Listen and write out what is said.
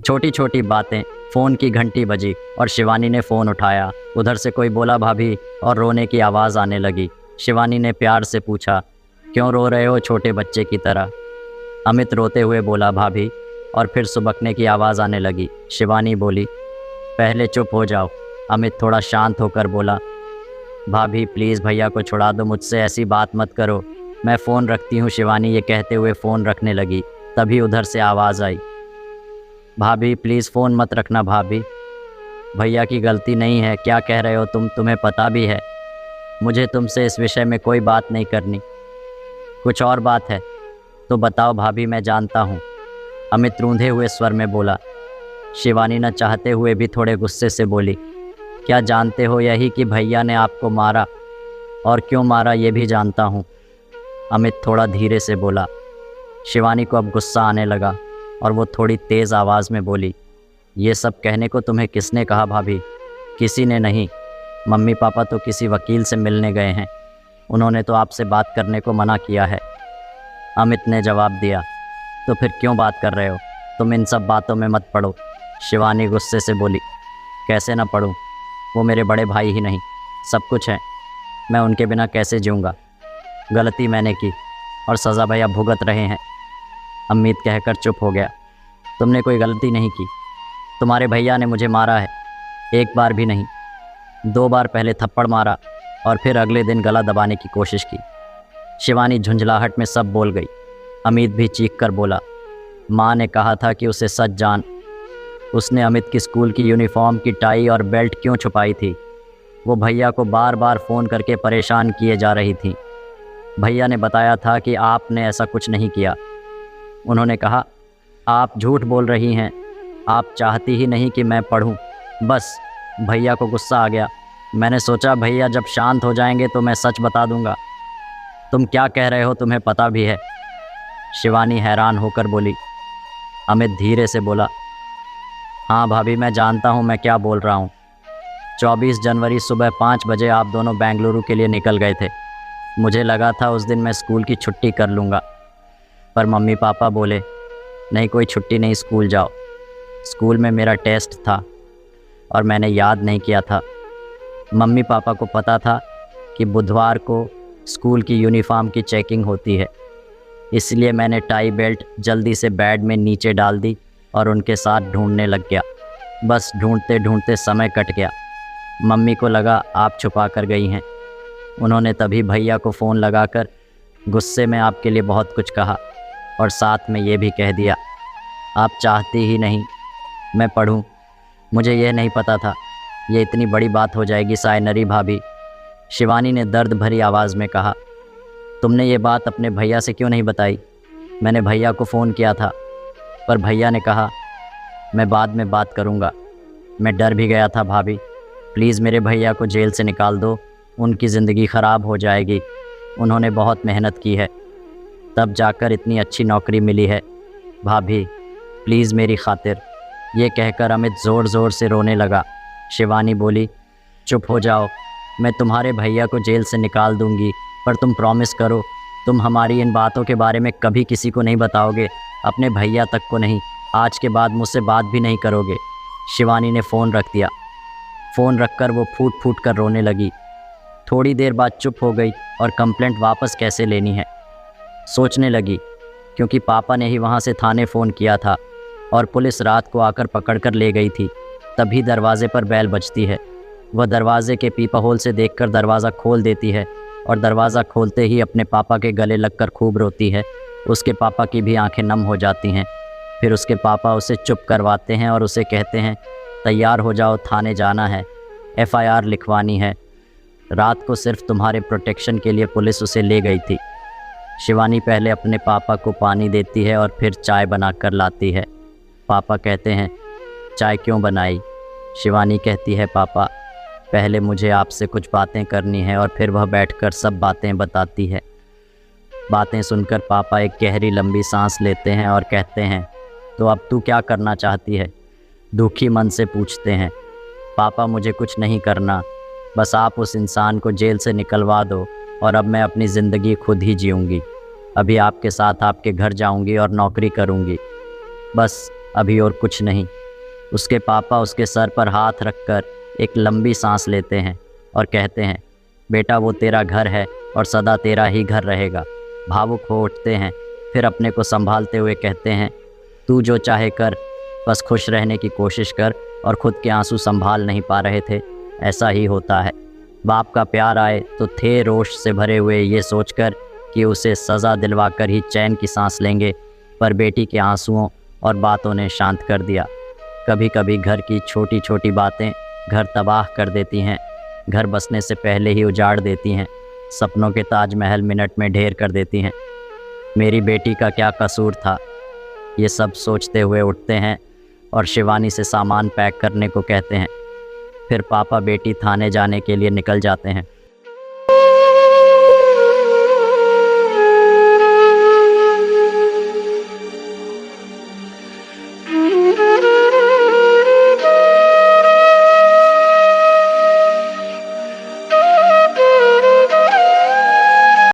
छोटी छोटी बातें। फ़ोन की घंटी बजी और शिवानी ने फ़ोन उठाया। उधर से कोई बोला भाभी और रोने की आवाज़ आने लगी। शिवानी ने प्यार से पूछा, क्यों रो रहे हो छोटे बच्चे की तरह? अमित रोते हुए बोला, भाभी। और फिर सुबकने की आवाज़ आने लगी। शिवानी बोली, पहले चुप हो जाओ। अमित थोड़ा शांत होकर बोला, भाभी प्लीज़ भैया को छुड़ा दो, मुझसे ऐसी बात मत करो, मैं फ़ोन रखती हूँ। शिवानी ये कहते हुए फ़ोन रखने लगी। तभी उधर से आवाज़ आई, भाभी प्लीज़ फ़ोन मत रखना भाभी, भैया की गलती नहीं है। क्या कह रहे हो तुम? तुम्हें पता भी है मुझे तुमसे इस विषय में कोई बात नहीं करनी। कुछ और बात है तो बताओ भाभी, मैं जानता हूँ। अमित रूंधे हुए स्वर में बोला। शिवानी न चाहते हुए भी थोड़े गुस्से से बोली, क्या जानते हो? यही कि भैया ने आपको मारा, और क्यों मारा ये भी जानता हूँ। अमित थोड़ा धीरे से बोला। शिवानी को अब गुस्सा आने लगा और वो थोड़ी तेज़ आवाज़ में बोली, ये सब कहने को तुम्हें किसने कहा भाभी? किसी ने नहीं। मम्मी पापा तो किसी वकील से मिलने गए हैं, उन्होंने तो आपसे बात करने को मना किया है। अमित ने जवाब दिया। तो फिर क्यों बात कर रहे हो? तुम इन सब बातों में मत पड़ो। शिवानी गुस्से से बोली, कैसे ना पढ़ूं? वो मेरे बड़े भाई ही नहीं, सब कुछ है। मैं उनके बिना कैसे जीऊँगा? गलती मैंने की और सज़ा भैया भुगत रहे हैं। अमित कहकर चुप हो गया। तुमने कोई गलती नहीं की। तुम्हारे भैया ने मुझे मारा है, एक बार भी नहीं, 2 बार। पहले थप्पड़ मारा और फिर अगले दिन गला दबाने की कोशिश की। शिवानी झुंझलाहट में सब बोल गई। अमित भी चीख कर बोला, माँ ने कहा था कि उसे सच जान। उसने अमित की स्कूल की यूनिफॉर्म की टाई और बेल्ट क्यों छुपाई थी? वो भैया को बार बार फ़ोन करके परेशान किए जा रही थी। भैया ने बताया था कि आपने ऐसा कुछ नहीं किया। उन्होंने कहा, आप झूठ बोल रही हैं, आप चाहती ही नहीं कि मैं पढ़ूं। बस भैया को गुस्सा आ गया। मैंने सोचा भैया जब शांत हो जाएंगे तो मैं सच बता दूंगा। तुम क्या कह रहे हो तुम्हें पता भी है? शिवानी हैरान होकर बोली। अमित धीरे से बोला, हाँ भाभी मैं जानता हूँ मैं क्या बोल रहा हूँ। 24 जनवरी सुबह 5 बजे आप दोनों बेंगलुरु के लिए निकल गए थे। मुझे लगा था उस दिन मैं स्कूल की छुट्टी कर लूँगा, पर मम्मी पापा बोले, नहीं कोई छुट्टी नहीं, स्कूल जाओ। स्कूल में मेरा टेस्ट था और मैंने याद नहीं किया था। मम्मी पापा को पता था कि बुधवार को स्कूल की यूनिफॉर्म की चेकिंग होती है, इसलिए मैंने टाई बेल्ट जल्दी से बेड में नीचे डाल दी और उनके साथ ढूंढने लग गया। बस ढूंढते ढूंढते समय कट गया। मम्मी को लगा आप छुपा कर गई हैं। उन्होंने तभी भैया को फ़ोन लगाकर गुस्से में आपके लिए बहुत कुछ कहा और साथ में ये भी कह दिया, आप चाहती ही नहीं मैं पढ़ूं। मुझे यह नहीं पता था ये इतनी बड़ी बात हो जाएगी सायनरी भाभी। शिवानी ने दर्द भरी आवाज़ में कहा, तुमने ये बात अपने भैया से क्यों नहीं बताई? मैंने भैया को फ़ोन किया था, पर भैया ने कहा मैं बाद में बात करूँगा। मैं डर भी गया था भाभी, प्लीज़ मेरे भैया को जेल से निकाल दो, उनकी ज़िंदगी ख़राब हो जाएगी। उन्होंने बहुत मेहनत की है, तब जाकर इतनी अच्छी नौकरी मिली है। भाभी प्लीज़ मेरी खातिर। ये कहकर अमित ज़ोर ज़ोर से रोने लगा। शिवानी बोली, चुप हो जाओ, मैं तुम्हारे भैया को जेल से निकाल दूंगी, पर तुम प्रॉमिस करो तुम हमारी इन बातों के बारे में कभी किसी को नहीं बताओगे, अपने भैया तक को नहीं। आज के बाद मुझसे बात भी नहीं करोगे। शिवानी ने फ़ोन रख दिया। फ़ोन रखकर वो फूट फूट कर रोने लगी। थोड़ी देर बाद चुप हो गई और कंप्लेंट वापस कैसे लेनी है सोचने लगी, क्योंकि पापा ने ही वहाँ से थाने फ़ोन किया था और पुलिस रात को आकर पकड़ कर ले गई थी। तभी दरवाज़े पर बेल बजती है। वह दरवाज़े के पीपा होल से देखकर दरवाज़ा खोल देती है और दरवाज़ा खोलते ही अपने पापा के गले लगकर खूब रोती है। उसके पापा की भी आंखें नम हो जाती हैं। फिर उसके पापा उसे चुप करवाते हैं और उसे कहते हैं, तैयार हो जाओ, थाने जाना है, FIR लिखवानी है। रात को सिर्फ तुम्हारे प्रोटेक्शन के लिए पुलिस उसे ले गई थी। शिवानी पहले अपने पापा को पानी देती है और फिर चाय बनाकर लाती है। पापा कहते हैं, चाय क्यों बनाई? शिवानी कहती है, पापा पहले मुझे आपसे कुछ बातें करनी है, और फिर वह बैठकर सब बातें बताती है। बातें सुनकर पापा एक गहरी लंबी सांस लेते हैं और कहते हैं, तो अब तू क्या करना चाहती है? दुखी मन से पूछते हैं। पापा मुझे कुछ नहीं करना, बस आप उस इंसान को जेल से निकलवा दो और अब मैं अपनी ज़िंदगी खुद ही जीऊँगी। अभी आपके साथ आपके घर जाऊँगी और नौकरी करूँगी, बस अभी और कुछ नहीं। उसके पापा उसके सर पर हाथ रखकर एक लंबी सांस लेते हैं और कहते हैं, बेटा वो तेरा घर है और सदा तेरा ही घर रहेगा। भावुक हो उठते हैं, फिर अपने को संभालते हुए कहते हैं, तू जो चाहे कर, बस खुश रहने की कोशिश कर। और खुद के आंसू संभाल नहीं पा रहे थे। ऐसा ही होता है, बाप का प्यार आए तो थे रोष से भरे हुए ये सोचकर कि उसे सज़ा दिलवाकर ही चैन की सांस लेंगे, पर बेटी के आंसुओं और बातों ने शांत कर दिया। कभी कभी घर की छोटी छोटी बातें घर तबाह कर देती हैं, घर बसने से पहले ही उजाड़ देती हैं, सपनों के ताजमहल मिनट में ढेर कर देती हैं। मेरी बेटी का क्या कसूर था, ये सब सोचते हुए उठते हैं और शिवानी से सामान पैक करने को कहते हैं। फिर पापा बेटी थाने जाने के लिए निकल जाते हैं।